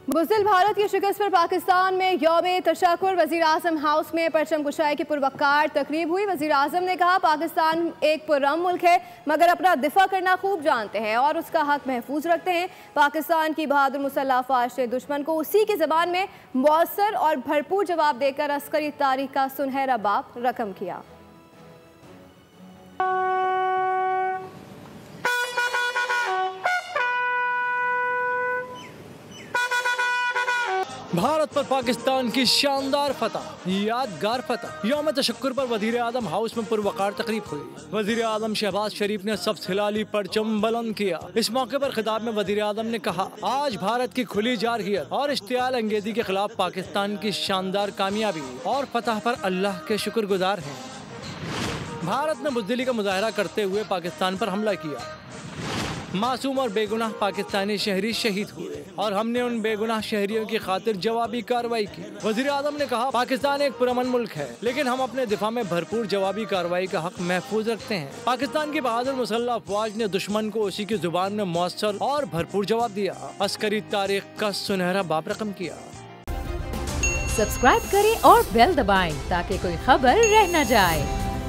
बुज़दिल भारत की शिकस्त पर पाकिस्तान में यौम तशक्कुर वज़ीर आज़म हाउस में परचम कुशाई की पुरवकार तकरीब हुई। वज़ीर आज़म ने कहा, पाकिस्तान एक पुरअमन मुल्क है मगर अपना दिफा करना खूब जानते हैं और उसका हक महफूज रखते हैं। पाकिस्तान की बहादुर मुसल्लह अफ़वाज ने दुश्मन को उसी की ज़बान में मौसर और भरपूर जवाब देकर अस्करी तारीख का सुनहरा बाब रकम किया। भारत पर पाकिस्तान की शानदार फतह, यादगार फतह। यौम तशक्कुर पर वज़ीर आज़म हाउस में पुरवकार तकरीब हुई। वज़ीर आज़म शहबाज शरीफ ने सबसे हिलाली परचम बुलंद किया। इस मौके पर खिताब में वज़ीर आज़म ने कहा, आज भारत की खुली जारहियत और इश्तियाल अंगेजी के खिलाफ पाकिस्तान की शानदार कामयाबी और फतह पर अल्लाह के शुक्रगुजार हैं। भारत ने बुज़दिली का मुजाहरा करते हुए पाकिस्तान पर हमला किया। मासूम और बेगुनाह पाकिस्तानी शहरी शहीद हुए और हमने उन बेगुनाह शहरियों की खातिर जवाबी कार्रवाई की। वज़ीर आज़म ने कहा, पाकिस्तान एक पुरअमन मुल्क है लेकिन हम अपने दिफा में भरपूर जवाबी कार्रवाई का हक महफूज रखते हैं। पाकिस्तान की बहादुर मुसल्लह अफ़वाज ने दुश्मन को उसी की जुबान में मौसर और भरपूर जवाब दिया, अस्करी तारीख का सुनहरा बाब रकम किया। सब्सक्राइब करें और बेल दबाएं ताकि कोई खबर रह न जाए।